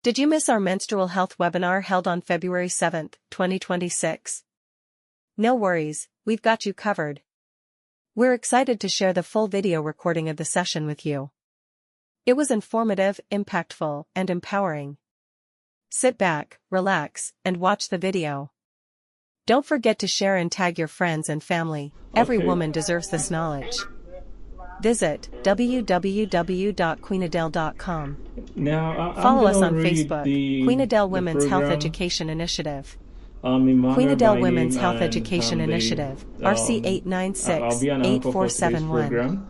Did you miss our Menstrual Health Webinar held on February 7, 2026? No worries, we've got you covered. We're excited to share the full video recording of the session with you. It was informative, impactful, and empowering. Sit back, relax, and watch the video. Don't forget to share and tag your friends and family. Every woman deserves this knowledge. Visit www.queenadel.com. Now, Follow us on Facebook, Queenadel Women's Health Education Initiative. Queenadel Women's Health Education Initiative, RC 896-8471.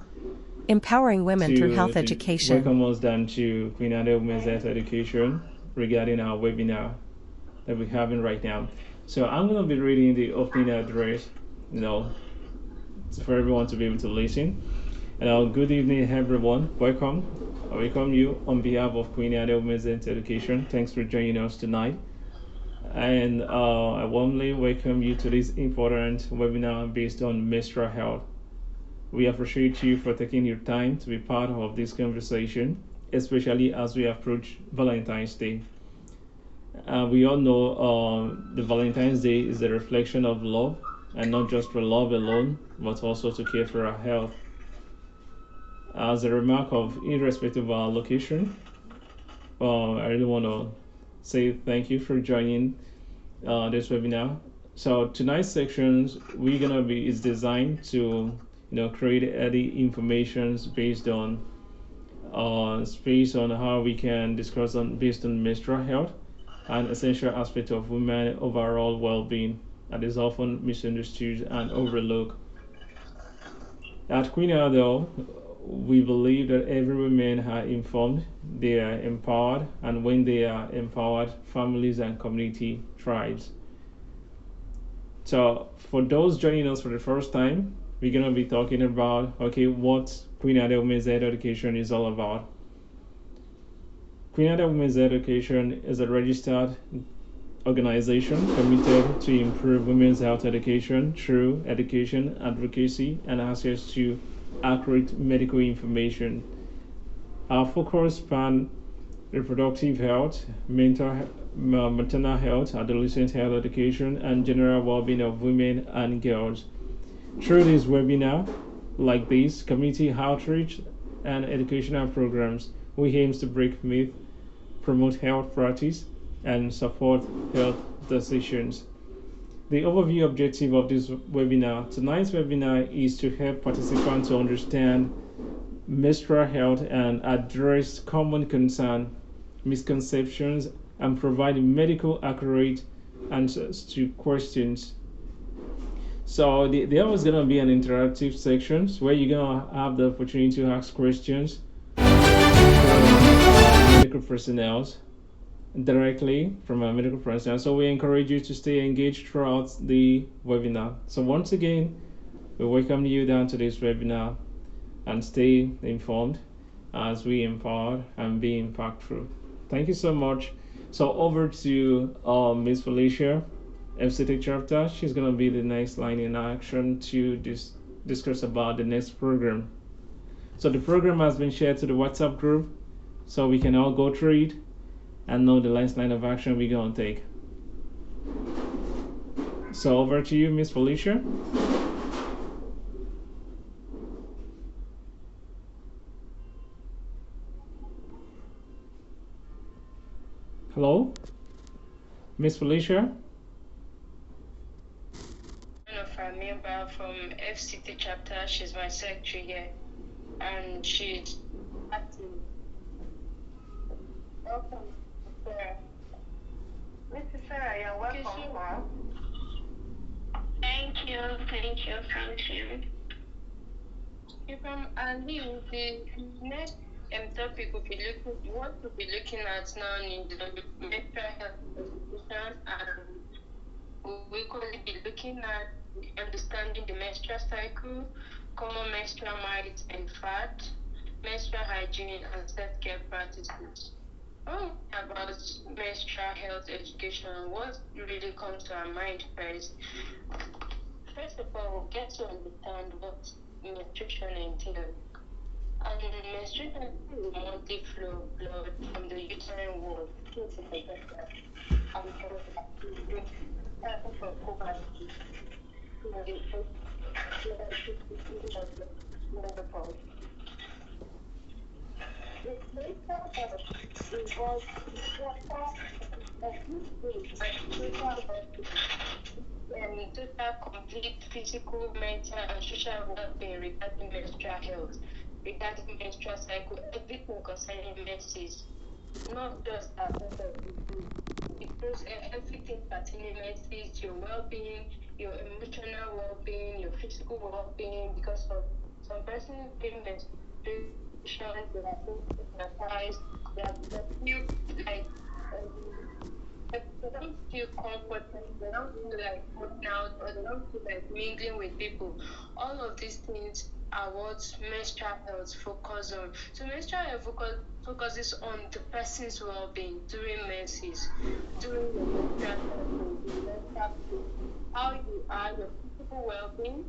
Empowering women through health education. Welcome us down to Queenadel Women's Health Education regarding our webinar that we're having right now. So I'm going to be reading the opening address, for everyone to be able to listen. And good evening, everyone. Welcome. I welcome you on behalf of Queenadel Women's Health Education. Thanks for joining us tonight. And I warmly welcome you to this important webinar based on menstrual health. We appreciate you for taking your time to be part of this conversation, especially as we approach Valentine's Day. We all know the Valentine's Day is a reflection of love, and not just for love alone, but also to care for our health. As a remark of irrespective of our location, I really want to say thank you for joining this webinar. So tonight's sections is designed to create early informations based on space on how we can discuss based on menstrual health, an essential aspect of women overall well-being that is often misunderstood and overlooked. At Queenadel, we believe that every woman are informed, they are empowered, and when they are empowered, families and community thrives. So for those joining us for the first time, we're going to be talking about what Queenadel Women's Health Education is all about. Queenadel Women's Health Education is a registered organization committed to improve women's health education through education, advocacy, and access to accurate medical information. Our focus span reproductive health, maternal health, adolescent health education, and general well-being of women and girls. Through this webinar, like this, community outreach and educational programs, we aim to break myths, promote health practice, and support health decisions. The overview objective of this webinar, tonight's webinar, is to help participants to understand menstrual health and address common concerns, misconceptions, and provide medical accurate answers to questions. So there was going to be an interactive section where you're going to have the opportunity to ask questions from medical personnel directly from our medical personnel. So we encourage you to stay engaged throughout the webinar. So once again, we welcome you down to this webinar and stay informed as we empower and be impactful. Thank you so much. So over to Ms. Felicia, FCT chapter. She's going to be the next line in action to discuss about the next program. So the program has been shared to the WhatsApp group, so we can all go through it and know the last line of action we're going to take. So over to you, Ms. Felicia. Hello? Ms. Felicia? A member from FCT chapter. She's my secretary here, and she's active. Welcome, Sarah. Mrs. Sarah, you're welcome. Thank you. And the next topic we want to be looking at now in the menstrual health education, and we will be looking at understanding the menstrual cycle, common menstrual myths and facts, menstrual hygiene, and self-care practices. About menstrual health education, what really comes to our mind first? First of all, we'll get to understand what menstruation entails. And menstruation is a monthly flow of blood from the uterine wall to the vagina and from puberty to the menopause. The menstrual health involves total, complete physical, mental, and social well-being regarding menstrual health, regarding menstrual cycle, everything concerning menses, not just that of the disease. It includes everything pertaining menses, your well-being, your emotional well-being, your physical well-being, because of some persons during menstruation, they are stigmatized, they feel like they don't feel comfortable, they don't feel like going out, or they don't feel like mingling with people. All of these things are what menstrual health focus on. So menstrual health focuses on the person's well-being during menses, during your menstrual cycle, how you are, your physical well-being,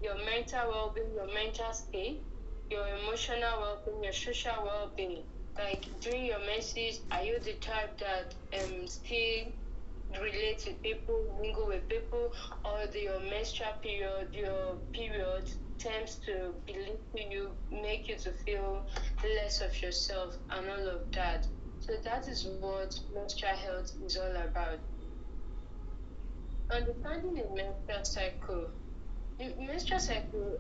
your mental well-being, your mental state, your emotional well-being, your social well-being. Like during your menses, are you the type that still relate with people, mingle with people, or your menstrual period, your period tends to belittle you, make you to feel less of yourself and all of that. So that is what menstrual health is all about. Understanding the menstrual cycle. The menstrual cycle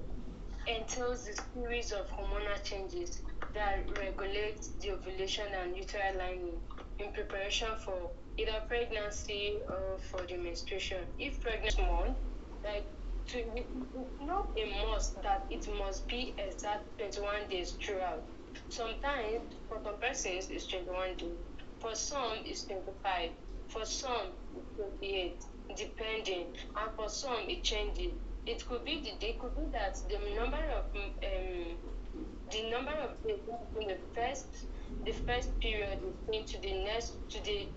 entails a series of hormonal changes that regulate the ovulation and uterine lining in preparation for either pregnancy or for the menstruation. If pregnant month, like it's not a must that it must be exact 21 days throughout. Sometimes for some persons it's 21 days, for some it's 25, for some it's 28, depending, and for some it changes. It could be that the number of days between the first period is going to the next to the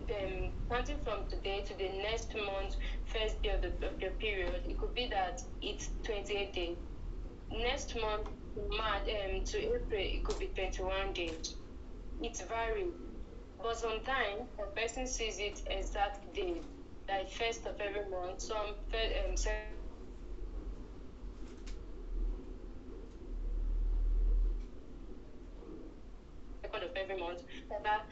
starting from today to the next month first day of your period. It could be that it's 28 days. Next month to March to April it could be 21 days. It varies. But sometimes a person sees it exact days, like first of every month, some second of every month. That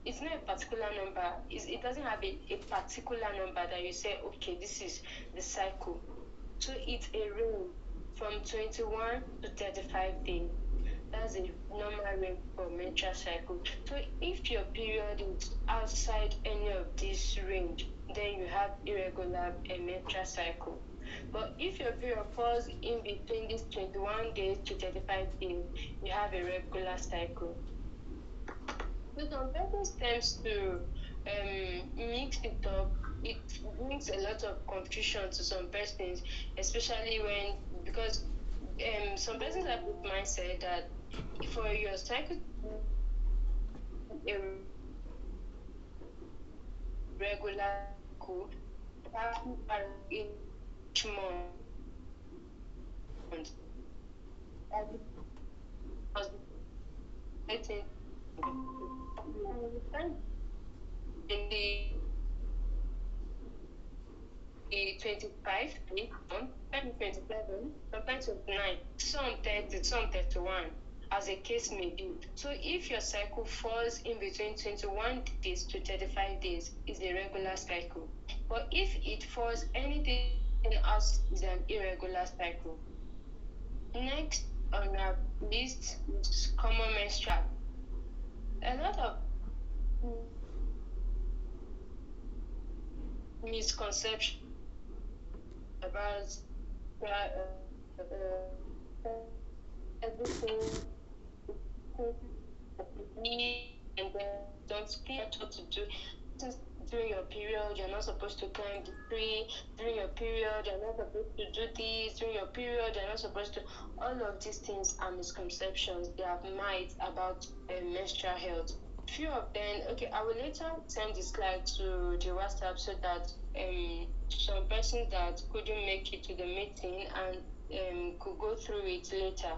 it's not a particular number. It doesn't have a particular number that you say, okay, this is the cycle. So it's a range from 21 to 35 days. That's a normal range for menstrual cycle. So if your period is outside any of this range, then you have irregular menstrual cycle. But if your period falls in between these 21 days to 35 days, you have a regular cycle. So some persons tends to mix it up. It brings a lot of confusion to some persons, especially because some persons have this mindset that for your cycle a regular cycle, each month. I think in the 25 month, 27, sometimes 29, some 30, some 31, as a case may be. So if your cycle falls in between 21 days to 35 days, is a regular cycle. But if it falls anything else, is an irregular cycle. Next on our list is common menstrual. A lot of misconceptions about everything and then don't speak what to do. Since during your period, you're not supposed to climb the tree. During your period, you're not supposed to do this. During your period, you're not supposed to. All of these things are misconceptions. They are myths about menstrual health. Few of them, okay, I will later send this slide to the WhatsApp so that some persons that couldn't make it to the meeting and could go through it later.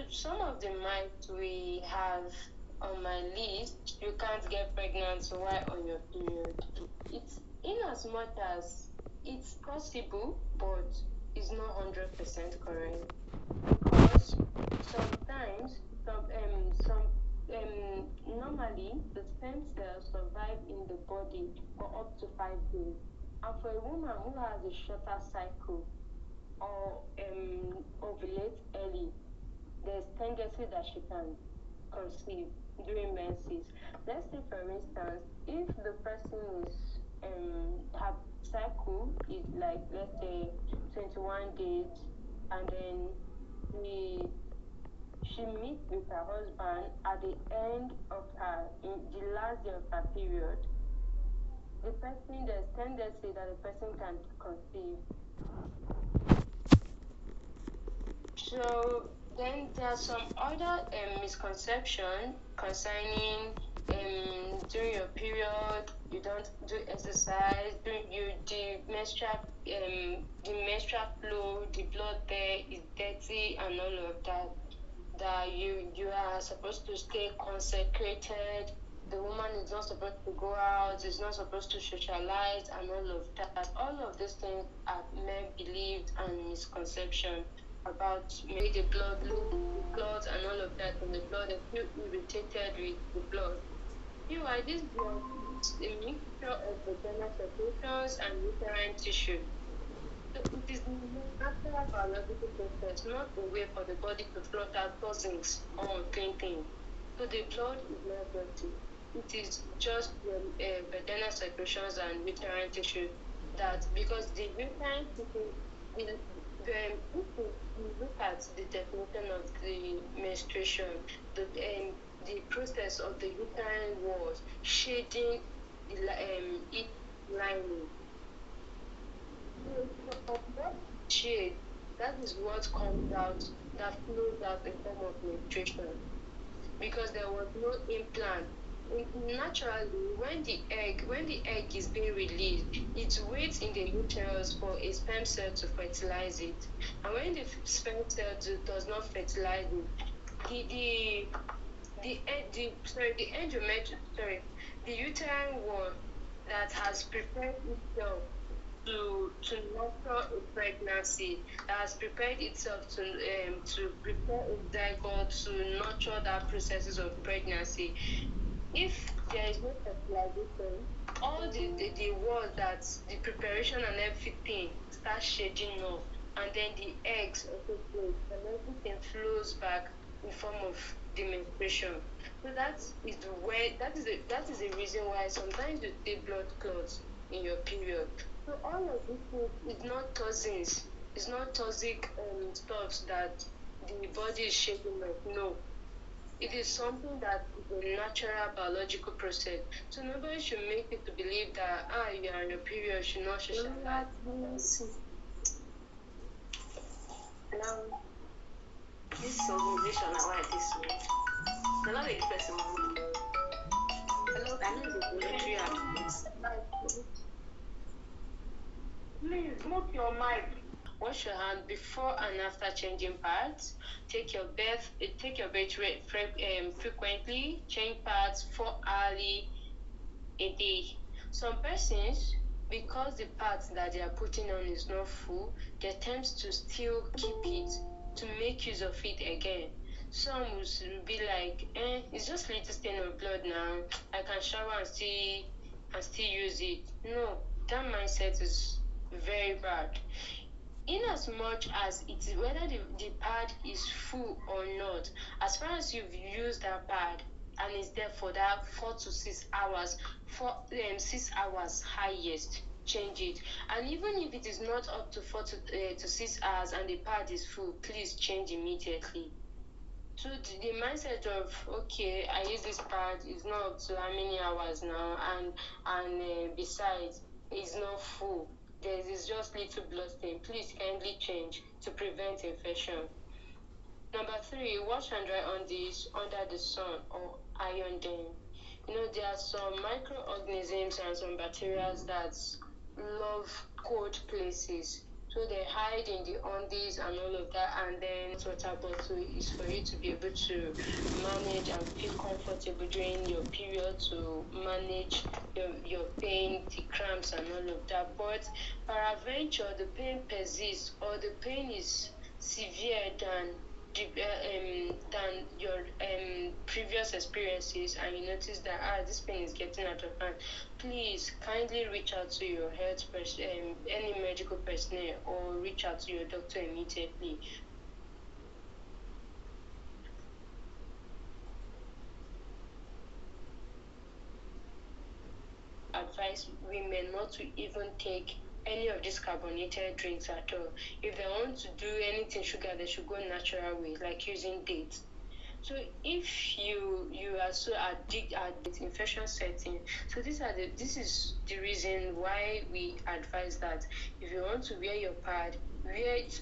Some of the myths we have on my list: you can't get pregnant while on your period. It's in as much as it's possible, but it's not 100% correct, because sometimes normally the stem cells survive in the body for up to 5 days, and for a woman who has a shorter cycle or ovulates early, there's tendency that she can conceive during menses. Let's say, for instance, if the person is her cycle is like, let's say, 21 days, and then she meets with her husband at the end of the last day of her period, there's tendency that the person can conceive. So then there are some other misconceptions concerning during your period you don't do exercise, the menstrual flow, the blood there is dirty and all of that. That you are supposed to stay consecrated. The woman is not supposed to go out, is not supposed to socialize, and all of that. All of these things are men believed and misconception about maybe the blood and all of that in the blood. They feel irritated with the blood. Meanwhile, this blood is a mixture of vaginal secretions and uterine tissue. So it is a natural biological process, not a way for the body to flush out toxins or unclean things. So the blood is not dirty. It is just vaginal secretions and uterine tissue. That because the uterine tissue, if you look at the definition of the menstruation, the process of the uterine walls shading it lining. Shade, that is what comes out, that flows out in form of menstruation, because there was no implant. Naturally, when the egg is being released, it waits in the uterus for a sperm cell to fertilize it, and when the sperm cell does not fertilize it, the uterine wall that has prepared itself to nurture a pregnancy, that has prepared itself to prepare a zygote to nurture that processes of pregnancy. If there is no fertilization, all the wall, that the preparation and everything starts shading off, and then the eggs also flow, and everything flows back in form of the menstruation. So that is the reason why sometimes you see blood clots in your period. So all of this is not toxins, it's not toxic stuffs that the body is shaking off. No. It is something that is a natural biological process. So nobody should make you to believe that you are on your period, you should not socialize. Hello. This organization are why this way. They're not a person. Hello. I know the military activities. Please mute your mic. Wash your hand before and after changing pads. Take your bath rate frequently. Change pads 4 hourly a day. Some persons, because the pads that they are putting on is not full, they tend to still keep it to make use of it again. Some will be like, it's just little stain of blood now. I can shower and still use it. No, that mindset is very bad. In as much as it is whether the pad is full or not, as far as you've used that pad and it's there for that 4 to 6 hours, 6 hours highest, change it. And even if it is not up to 4 to 6 hours and the pad is full, please change immediately. So the mindset of, okay, I use this pad, is not up to how many hours now, and besides, it's not full. There is just little blood stain. Please kindly change to prevent infection. Number 3, wash and dry undies under the sun or iron them. There are some microorganisms and some bacteria that love cold places. So they hide in the undies and all of that, and then water bottle is for you to be able to manage and feel comfortable during your period, to manage your pain, the cramps and all of that. But peradventure the pain persists, or the pain is severe than your previous experiences, and you notice that this pain is getting out of hand, please kindly reach out to your any medical personnel, or reach out to your doctor immediately. Advise women not to even take any of these carbonated drinks at all. If they want to do anything sugar, they should go natural way, like using dates. So if you are so addicted at the infection setting, so this is the reason why we advise that if you want to wear your pad, wear it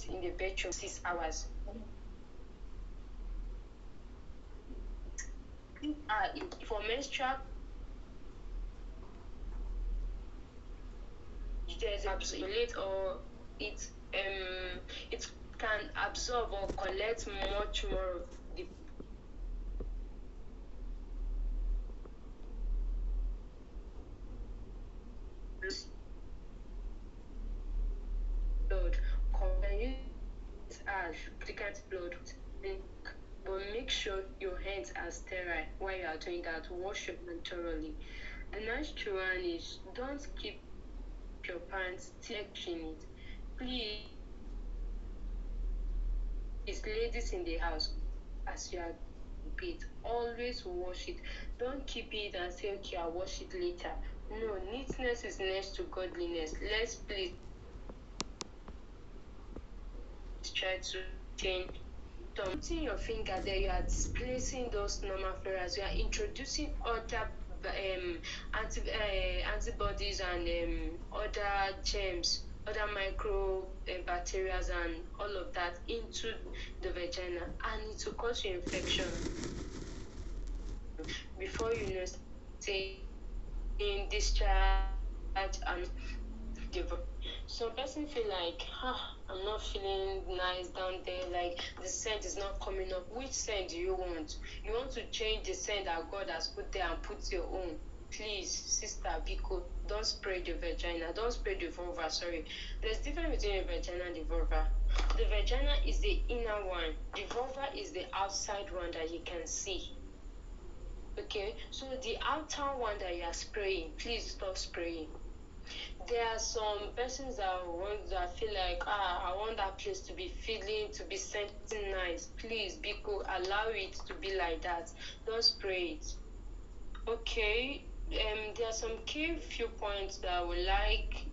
in the bedroom 6 hours. For menstrual, there's absolute, or it can absorb or collect much more of the blood. Can use as applicant blood, but make sure your hands are sterile while you are doing that. Wash your hands thoroughly. The next one is, don't keep your pants in it. Please, ladies in the house, as you are it, always wash it. Don't keep it and say, okay, I'll wash it later. No, neatness is next to godliness. Let's please try to change. Putting your finger there, you are displacing those normal floras. You are introducing other antibodies and other germs, other micro bacteria and all of that into the vagina, and it will cause you infection. Before you know, say in discharge and some person feel like, I'm not feeling nice down there, like the scent is not coming up. Which scent do you want? You want to change the scent that God has put there and put your own? Please, sister Biko, don't spray the vagina, don't spray the vulva, sorry. There's difference between the vagina and the vulva. The vagina is the inner one, the vulva is the outside one that you can see. Okay, so the outer one that you are spraying, please stop spraying. There are some persons that feel like, I want that place to be feeling, to be scenting nice. Please, Biko, allow it to be like that. Don't spray it. Okay, there are some key few points that I would like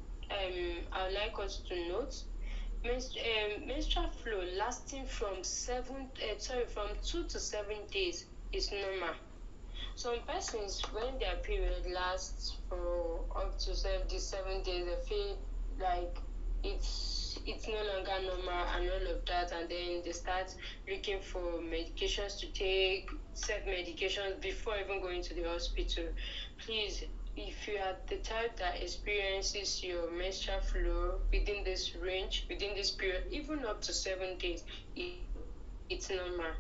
us to note. Menstrual flow lasting from 2 to 7 days is normal. Some persons, when their period lasts for up to 7 days, they feel like it's no longer normal and all of that, and then they start looking for medications to take, self-medications before even going to the hospital. Please, if you are the type that experiences your menstrual flow within this range, within this period, even up to 7 days, it's normal.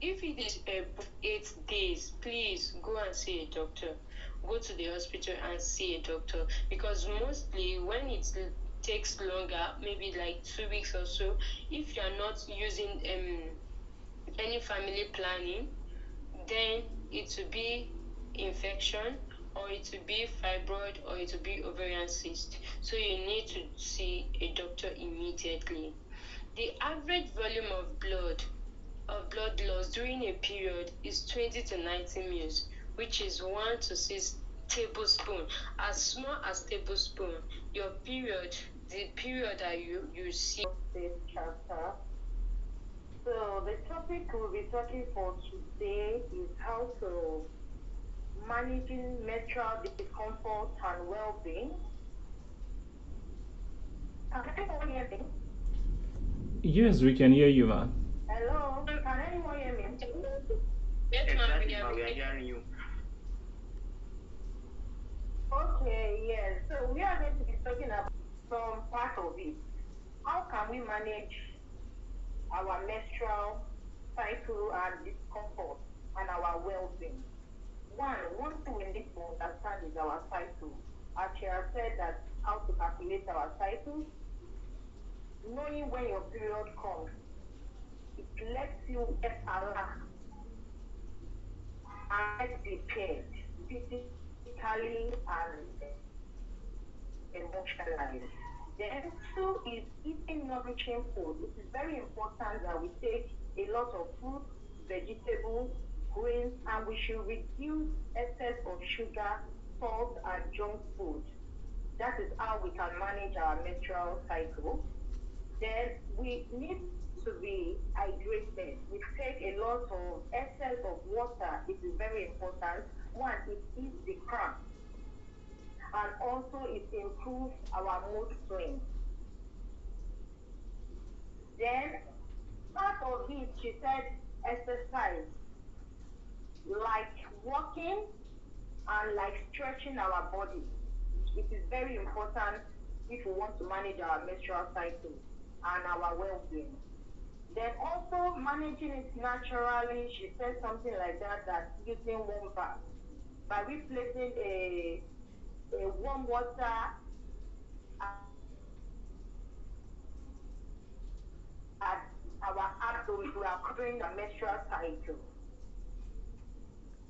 If it is 8 days, please go and see a doctor. Go to the hospital and see a doctor, because mostly when it takes longer, maybe like 2 weeks or so, if you are not using any family planning, then it will be infection, or it will be fibroid, or it will be ovarian cyst. So you need to see a doctor immediately. The average volume of blood loss during a period is 20 to 90 ml, which is 1 to 6 tablespoons. As small as tablespoon. Your period, the period that you see this chapter. So the topic we'll be talking for today is how to managing menstrual discomfort and well-being. Can anyone hear me? Yes, we can hear you, ma'am. Hello, can anyone hear me? Yes, ma'am, we are hearing you. Okay, yes. So we are going to be talking about some part of it. How can we manage our menstrual cycle and discomfort and our well-being? One thing we need to understand is our cycle. As she has said that how to calculate our cycle, knowing when your period comes, it lets you get alert and get prepared physically and emotionally. Then two is eating nourishing food. It is very important that we take a lot of fruits, vegetables, grains, and we should reduce excess of sugar, salt, and junk food. That is how we can manage our menstrual cycle. Then we need to be hydrated. We take a lot of excess of water. It is very important. One, it eats the cramp, and also it improves our mood swings. Then part of it, she said, exercise, like walking and like stretching our body. It is very important if we want to manage our menstrual cycle and our well-being. Then also managing it naturally, she said something like that, that using warm bath by replacing a warm water at our abdomen, we are covering the menstrual cycle.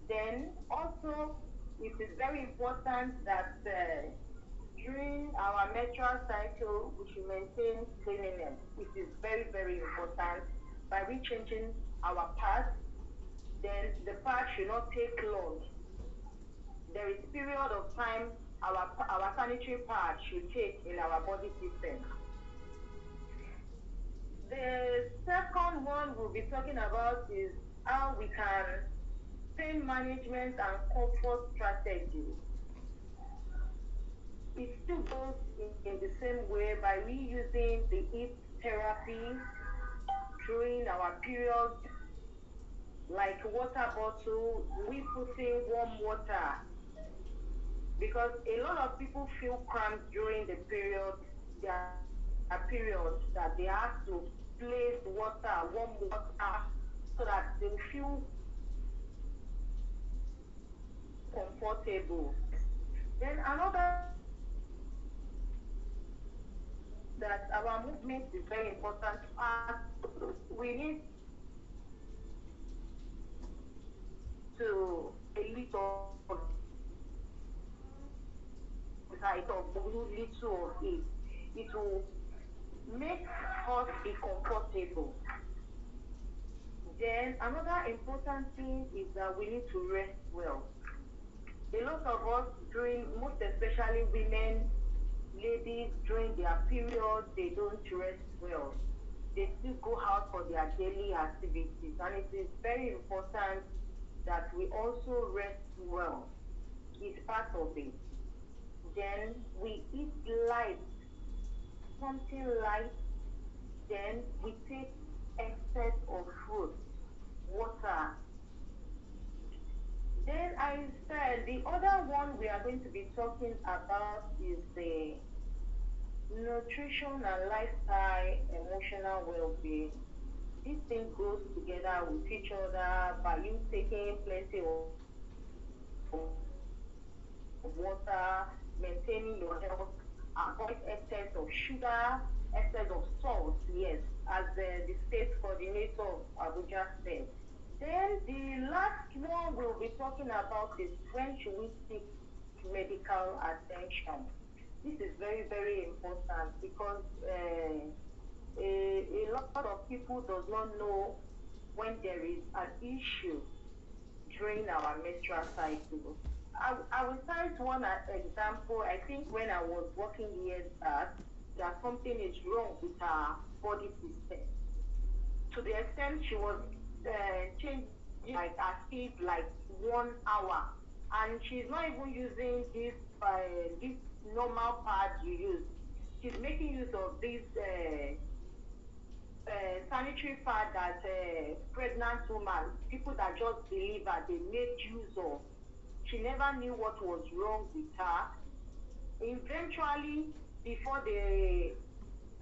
Then also, it is very important that during our menstrual cycle, we should maintain cleanliness. It is very, very important by rechanging our pads. Then the pad should not take long. There is period of time our sanitary pad should take in our body system. The second one we'll be talking about is how we can pain management and comfort strategies. It still goes in the same way by reusing the heat therapy during our period, like water bottle, we put in warm water, because a lot of people feel cramped during the period, their periods, that they have to place water, warm water, so that they feel comfortable. Then another that our movement is very important. We need to a little side of little of it. It will make us be comfortable. Then another important thing is that we need to rest well. A lot of us during, most especially women, ladies during their period, they don't rest well. They still go out for their daily activities, and it is very important that we also rest well. It's part of it. Then we eat light, something light. Then we take excess of fruit, water. Then I said the other one we are going to be talking about is the nutrition and lifestyle, emotional well-being. This thing goes together with each other by you taking plenty of water, maintaining your health, avoid excess of sugar, excess of salt, yes, as the state coordinator of Abuja said. Then the last one we'll be talking about is when should we seek medical attention. This is very, very important because a lot of people does not know when there is an issue during our menstrual cycle. I will cite one example. I think when I was working years back, that something is wrong with her body system. To the extent she was changing like her speed like 1 hour, and she's not even using this normal pad you use. She's making use of this sanitary pad that pregnant women, people that just deliver, they make use of. She never knew what was wrong with her. Eventually, before they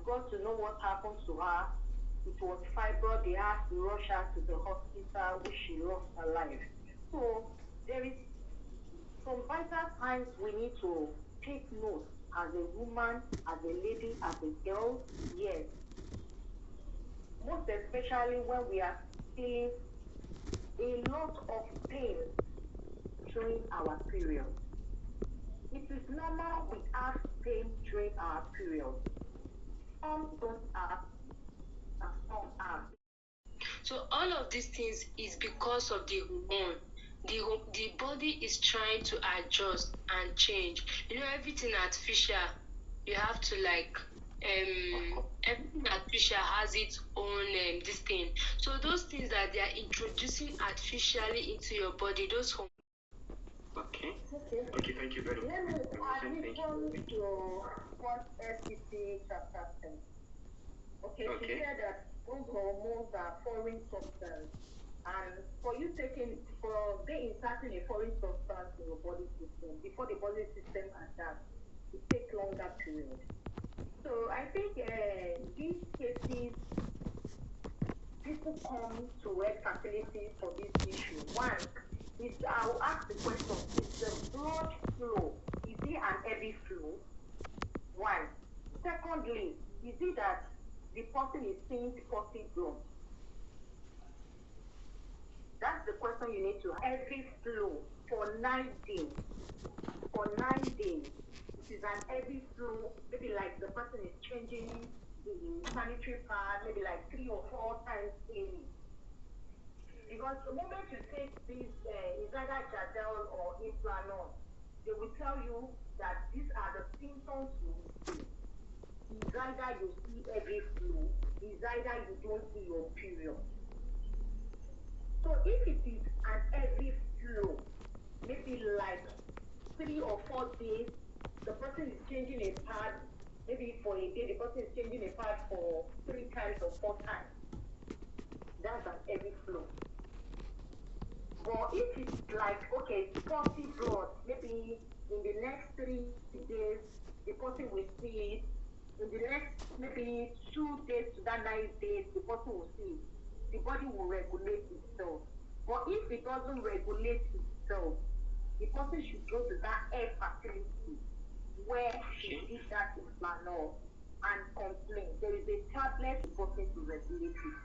got to know what happened to her, it was fibroid. They had to rush her to the hospital, which she lost her life. So there is some vital signs we need to take note as a woman, as a lady, as a girl. Yes. Most especially when we are feeling a lot of pain during our period. It is normal we have pain during our period. Some don't have, and some have. So all of these things is because of the hormone. The body is trying to adjust and change. Everything artificial, you have to everything artificial has its own this thing. So those things that they are introducing artificially into your body, those hormones. Okay, thank you very much. Let me addition to what FCC chapter 10. She said that those hormones are foreign substance, and for they inserting a foreign substance in your body system, before the body system adapts, it takes longer period. So I think these cases, people come to health facilities for this issue. One is, I'll ask the question, is the blood flow, is it an heavy flow? One. Secondly, is it that the person is seeing spotty blood? That's the question you need to have. Heavy flow for 9 days. For 9 days. It is an heavy flow, maybe like the person is changing the sanitary pad, maybe like 3 or 4 times daily. Because the moment you take this, is either Queenadel or Implanon, they will tell you that these are the symptoms you will see. It's either you see heavy flow, it's either you don't see your period. So if it is an heavy flow, maybe like 3 or 4 days, the person is changing a pad, maybe for a day, the person is changing a pad for 3 times or 4 times. That's an heavy flow. But if it's like, spotty blood, maybe in the next 3 days, the person will see it. In the next maybe 2 days to that 9 days, the person will see it. The body will regulate itself. But if it doesn't regulate itself, the person should go to that health facility where she did that Implanon and complain. There is a tablet the person to regulate it.